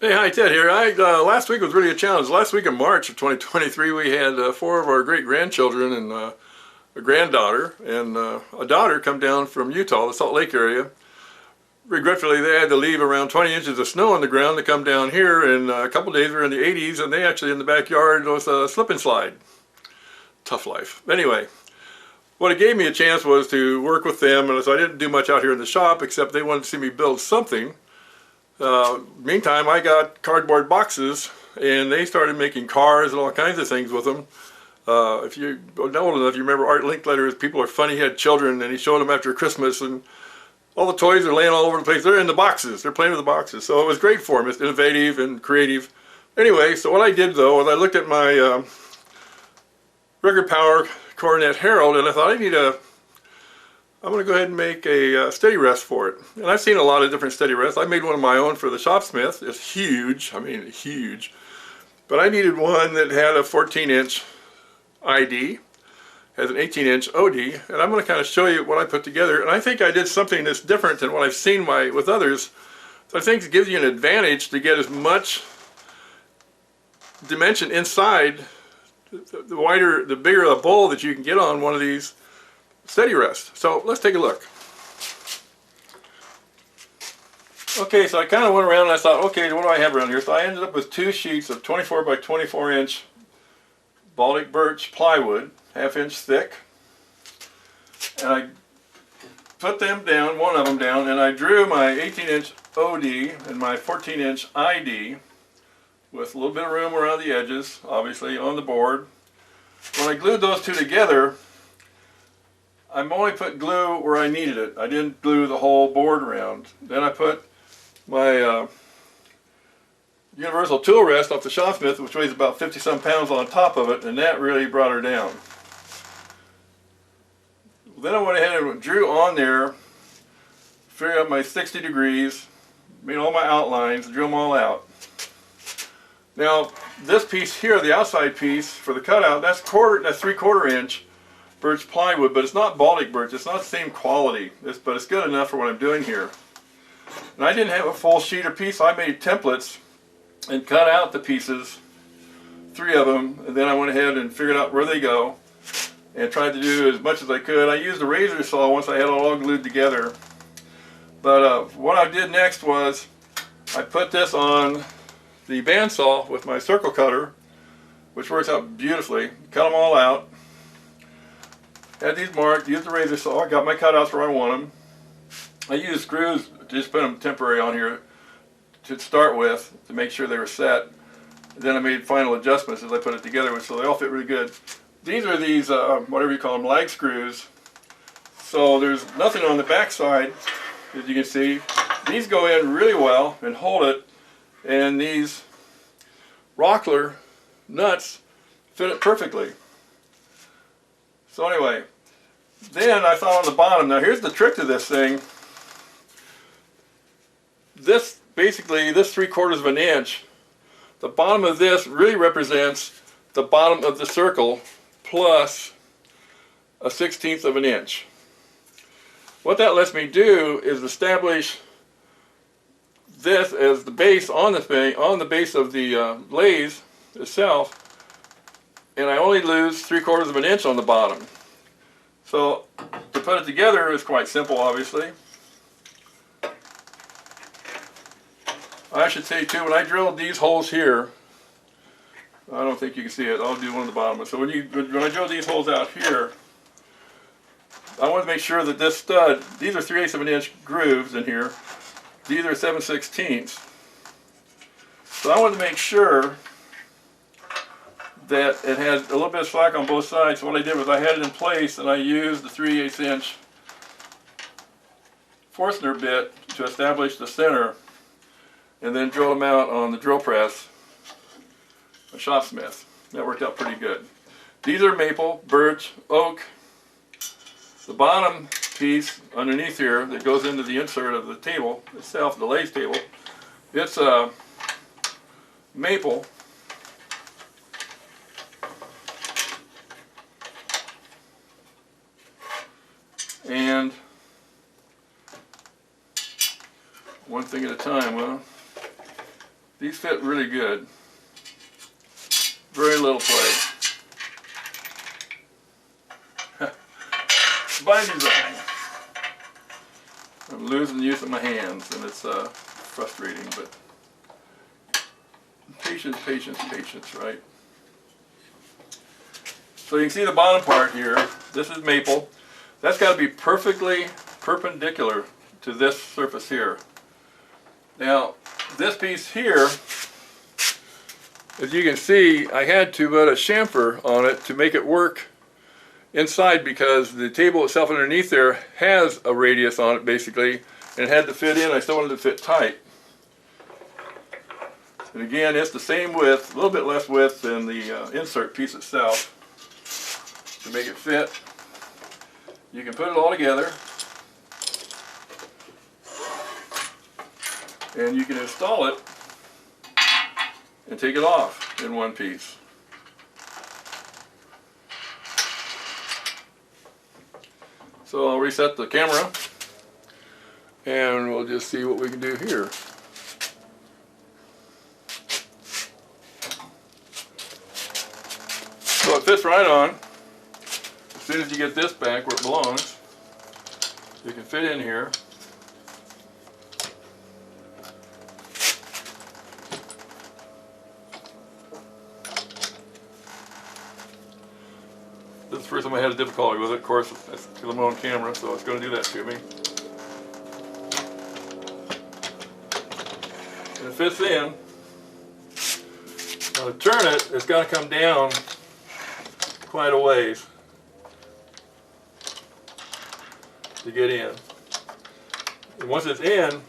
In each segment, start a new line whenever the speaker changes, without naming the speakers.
Hey, hi, Ted here. Last week was really a challenge. Last week in March of 2023, we had four of our great-grandchildren and a granddaughter and a daughter come down from Utah, the Salt Lake area. Regretfully, they had to leave around 20 inches of snow on the ground to come down here, and a couple days we were in the 80s, and they actually in the backyard was a slip and slide. Tough life. Anyway, what it gave me a chance was to work with them, and so I didn't do much out here in the shop, except they wanted to see me build something. Meantime, I got cardboard boxes, and they started making cars and all kinds of things with them. If you're old enough, you remember Art Linkletter's People Are Funny. He had children, and he showed them after Christmas, and all the toys are laying all over the place. They're in the boxes. They're playing with the boxes. So it was great for them. It's innovative and creative. Anyway, so what I did, though, was I looked at my record power Coronet Herald, and I thought I'm going to go ahead and make a Steadyrest for it. And I've seen a lot of different Steadyrests. I made one of my own for the Shopsmith. It's huge. I mean, huge. But I needed one that had a 14-inch ID, has an 18-inch OD, and I'm going to kind of show you what I put together. And I think I did something that's different than what I've seen with others. So I think it gives you an advantage to get as much dimension inside, the bigger the bowl that you can get on one of these Steadyrest. So let's take a look. Okay, so I kind of went around and I thought, okay, what do I have around here? So I ended up with two sheets of 24 by 24 inch Baltic birch plywood, half-inch thick. And I put them down, one of them down, and I drew my 18-inch OD and my 14-inch ID with a little bit of room around the edges, obviously, on the board. When I glued those two together, I'm only put glue where I needed it. I didn't glue the whole board around. Then I put my universal tool rest off the Shopsmith, which weighs about 50-some pounds, on top of it, and that really brought her down. Then I went ahead and drew on there, figured out my 60 degrees, made all my outlines, drew them all out. Now, this piece here, the outside piece for the cutout, that's 3/4 inch birch plywood, but it's not Baltic birch. It's not the same quality, but it's good enough for what I'm doing here. And I didn't have a full sheet or piece, so I made templates and cut out the pieces, 3 of them, and then I went ahead and figured out where they go and tried to do as much as I could. I used a razor saw once I had it all glued together. But what I did next was I put this on the bandsaw with my circle cutter, which works out beautifully. Cut them all out. Had these marked, used the razor saw, got my cutouts where I want them. I used screws to just put them temporary on here to start with, to make sure they were set. Then I made final adjustments as I put it together, so they all fit really good. These are these, whatever you call them, lag screws. So there's nothing on the back side, as you can see. These go in really well and hold it, and these Rockler nuts fit it perfectly. So anyway, then I thought on the bottom, now here's the trick to this thing. This, basically, this 3/4 of an inch, the bottom of this really represents the bottom of the circle plus a 1/16 of an inch. What that lets me do is establish this as the base on the thing, on the base of the lathe itself, and I only lose 3/4 of an inch on the bottom. So to put it together is quite simple, obviously. I should say too, when I drilled these holes here, I don't think you can see it, I'll do one on the bottom. So when I drill these holes out here, I want to make sure that this stud, these are 3/8 of an inch grooves in here, these are 7/16. So I wanted to make sure that it had a little bit of slack on both sides. So what I did was I had it in place, and I used the 3/8 inch Forstner bit to establish the center, and then drill them out on the drill press, a Shopsmith. That worked out pretty good. These are maple, birch, oak. The bottom piece underneath here that goes into the insert of the table itself, the lathe table, it's maple. And one thing at a time, well, These fit really good. Very little play. By design. I'm losing use of my hands, and it's frustrating, but patience, patience, patience, right? So you can see the bottom part here. This is maple. That's got to be perfectly perpendicular to this surface here. Now, this piece here, as you can see, I had to put a chamfer on it to make it work inside, because the table itself underneath there has a radius on it basically, and it had to fit in. I still wanted to fit tight. And again, it's the same width, a little bit less width than the insert piece itself to make it fit. You can put it all together, and you can install it and take it off in one piece. So I'll reset the camera and we'll just see what we can do here. So it fits right on. As soon as you get this back where it belongs, you can fit in here. This is the first time I had a difficulty with it. Of course, that's because I'm on camera, so it's going to do that to me. And it fits in. Now to turn it, it's got to come down quite a ways to get in. And once it's in,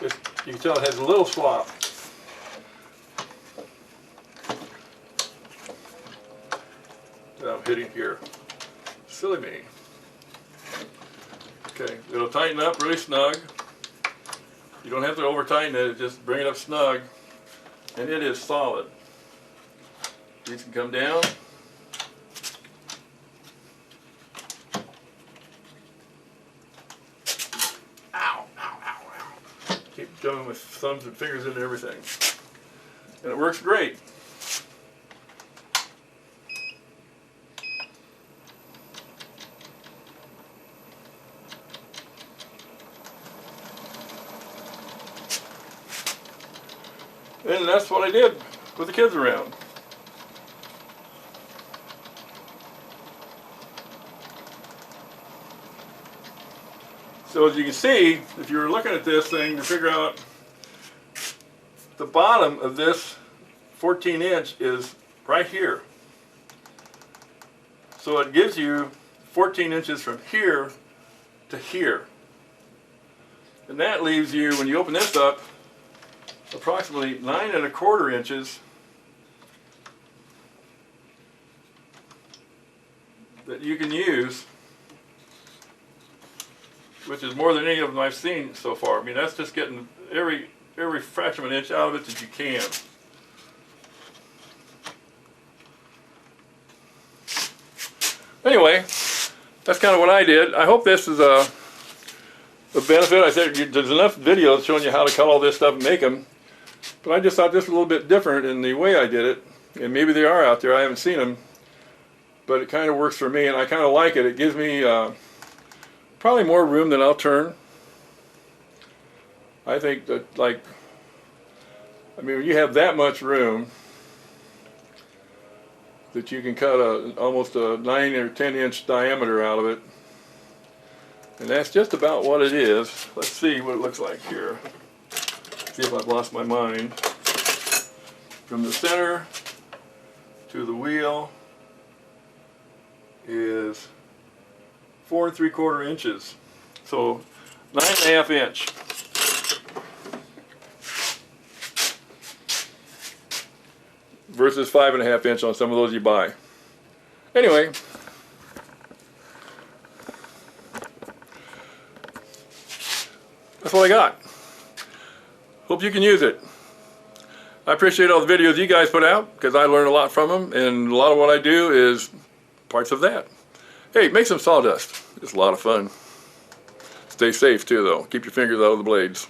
you can tell it has a little slop. That I'm hitting here. Silly me. Okay, it'll tighten up really snug. You don't have to over tighten it, just bring it up snug, and it is solid. These can come down. Ow, ow, ow, ow. Keep going with thumbs and fingers into everything. And it works great. And that's what I did with the kids around. So as you can see, if you were looking at this thing to figure out the bottom of this 14-inch is right here. So it gives you 14 inches from here to here. And that leaves you, when you open this up, approximately 9 1/4 inches that you can use, which is more than any of them I've seen so far. I mean, that's just getting every fraction of an inch out of it that you can. Anyway, that's kind of what I did. I hope this is a benefit. I said there's enough videos showing you how to cut all this stuff and make them. But I just thought this was a little bit different in the way I did it. And maybe they are out there, I haven't seen them. But it kind of works for me, and I kind of like it. It gives me probably more room than I'll turn. I think that, like, I mean, when you have that much room that you can cut almost a 9 or 10 inch diameter out of it. And that's just about what it is. Let's see what it looks like here. See if I've lost my mind. From the center to the wheel is 4 3/4 inches. So 9 1/2 inch. Versus 5 1/2 inch on some of those you buy. Anyway. That's what I got. Hope you can use it. I appreciate all the videos you guys put out because I learn a lot from them, and a lot of what I do is parts of that. Hey, make some sawdust. It's a lot of fun. Stay safe too though. Keep your fingers out of the blades.